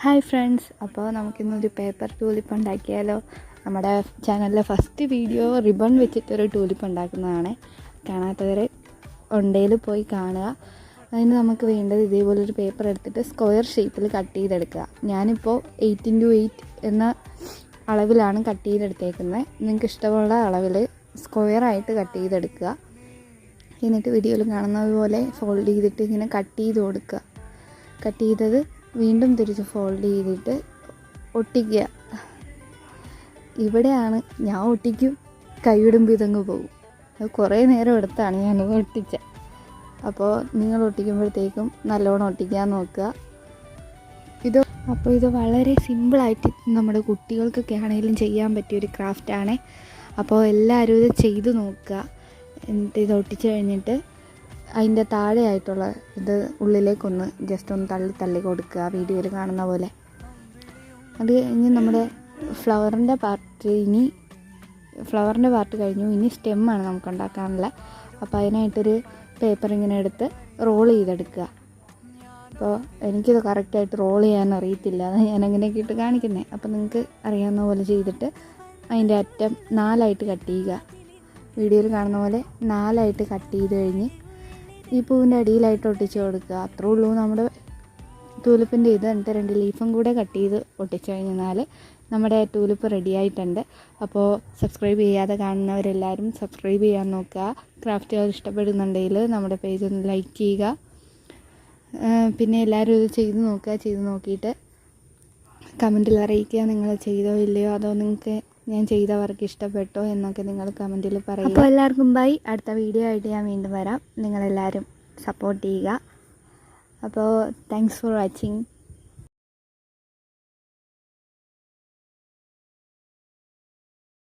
Hi friends, അപ്പോൾ നമുക്കിന്നൊരു paper tulip ഉണ്ടാക്കിയാലോ. നമ്മുടെ ചാനലിലെ ഫസ്റ്റ് വീഡിയോ റിബൺ വെച്ചിട്ടൊരു ടൂലിപ്പ് ഉണ്ടാക്കുന്നതാണ്. കാണാത്തവരെ ഉണ്ടയിൽ പോയി കാണുക. അതിന് നമുക്ക് വേണ്ടത് ഇതേപോലൊരു പേപ്പർ എടുത്തിട്ട് സ്ക്വയർ ഷേപ്പിൽ കട്ട് ചെയ്തെടുക്കുക. ഞാനിപ്പോൾ 8x8 എന്ന അളവിലാണ് കട്ട് ചെയ്തെടുത്തേക്കുന്നത്. നിങ്ങൾക്ക് ഇഷ്ടമുള്ള അളവിൽ സ്ക്വയറായിട്ട് കട്ട് ചെയ്തെടുക്കുക. എന്നിട്ട് വീഡിയോയിൽ കാണുന്നത് പോലെ ഫോൾഡ് ചെയ്തിട്ട് ഇങ്ങനെ കട്ട് ചെയ്ത് കൊടുക്കുക. കട്ട് ചെയ്തത് വീണ്ടും തിരിച്ച് ഫോൾഡ് ചെയ്തിട്ട് ഒട്ടിക്കുക. ഇവിടെയാണ് ഞാൻ ഒട്ടിക്കും, കൈവിടുമ്പോൾ ഇതങ്ങ് പോകും. അത് കുറേ നേരം എടുത്താണ് ഞാനത് ഒട്ടിച്ചത്. അപ്പോൾ നിങ്ങൾ ഒട്ടിക്കുമ്പോഴത്തേക്കും നല്ലോണം ഒട്ടിക്കാൻ നോക്കുക. ഇത് വളരെ സിമ്പിളായിട്ട് നമ്മുടെ കുട്ടികൾക്കൊക്കെ ആണെങ്കിലും ചെയ്യാൻ പറ്റിയൊരു ക്രാഫ്റ്റാണ്. അപ്പോൾ എല്ലാവരും ഇത് ചെയ്ത് നോക്കുക. എന്നിട്ട് ഇത് ഒട്ടിച്ച് കഴിഞ്ഞിട്ട് അതിൻ്റെ താഴെയായിട്ടുള്ള ഇത് ഉള്ളിലേക്കൊന്ന് ജസ്റ്റ് ഒന്ന് തള്ളി കൊടുക്കുക, വീഡിയോയിൽ കാണുന്ന പോലെ. അത് കഴിഞ്ഞ് നമ്മുടെ ഫ്ലവറിൻ്റെ പാർട്ട് കഴിഞ്ഞു. ഇനി സ്റ്റെമ്മാണ് നമുക്ക് ഉണ്ടാക്കാനുള്ള. അപ്പോൾ അതിനായിട്ടൊരു പേപ്പർ ഇങ്ങനെ എടുത്ത് റോൾ ചെയ്തെടുക്കുക. അപ്പോൾ എനിക്കിത് കറക്റ്റായിട്ട് റോൾ ചെയ്യാൻ അറിയത്തില്ല, അത് ഞാൻ അങ്ങനെയൊക്കെ ഇട്ട് കാണിക്കുന്നത്. അപ്പോൾ നിങ്ങൾക്ക് അറിയാവുന്ന പോലെ ചെയ്തിട്ട് അതിൻ്റെ അറ്റം 4ആയിട്ട് കട്ട് ചെയ്യുക. വീഡിയോയിൽ കാണുന്ന പോലെ 4ആയിട്ട് കട്ട് ചെയ്ത് കഴിഞ്ഞ് ഈ പൂവിൻ്റെ അടിയിലായിട്ട് ഒട്ടിച്ച് കൊടുക്കുക. അത്രേ ഉള്ളൂ നമ്മുടെ ടൂലിപ്പിൻ്റെ ഇത്. എന്നിട്ട് 2 ലീഫും കൂടെ കട്ട് ചെയ്ത് ഒട്ടിച്ച് കഴിഞ്ഞാൽ നമ്മുടെ ടൂലിപ്പ് റെഡി ആയിട്ടുണ്ട്. അപ്പോൾ സബ്സ്ക്രൈബ് ചെയ്യാതെ കാണുന്നവരെല്ലാവരും സബ്സ്ക്രൈബ് ചെയ്യാൻ നോക്കുക. ക്രാഫ്റ്റുകൾ ഇഷ്ടപ്പെടുന്നുണ്ടെങ്കിൽ നമ്മുടെ പേജ് ഒന്ന് ലൈക്ക് ചെയ്യുക. പിന്നെ എല്ലാവരും ഇത് ചെയ്ത് നോക്കുക. ചെയ്ത് നോക്കിയിട്ട് കമൻറ്റിൽ അറിയിക്കുക നിങ്ങൾ ചെയ്തോ ഇല്ലയോ, അതോ നിങ്ങൾക്ക് ഞാൻ ചെയ്ത വർക്ക് ഇഷ്ടപ്പെട്ടോ എന്നൊക്കെ നിങ്ങൾ കമൻറ്റിൽ പറയുക. അപ്പോൾ എല്ലാവർക്കും ബൈ. അടുത്ത വീഡിയോ ആയിട്ട് ഞാൻ വീണ്ടും വരാം. നിങ്ങളെല്ലാവരും സപ്പോർട്ട് ചെയ്യുക. അപ്പോൾ താങ്ക്സ് ഫോർ വാച്ചിങ്.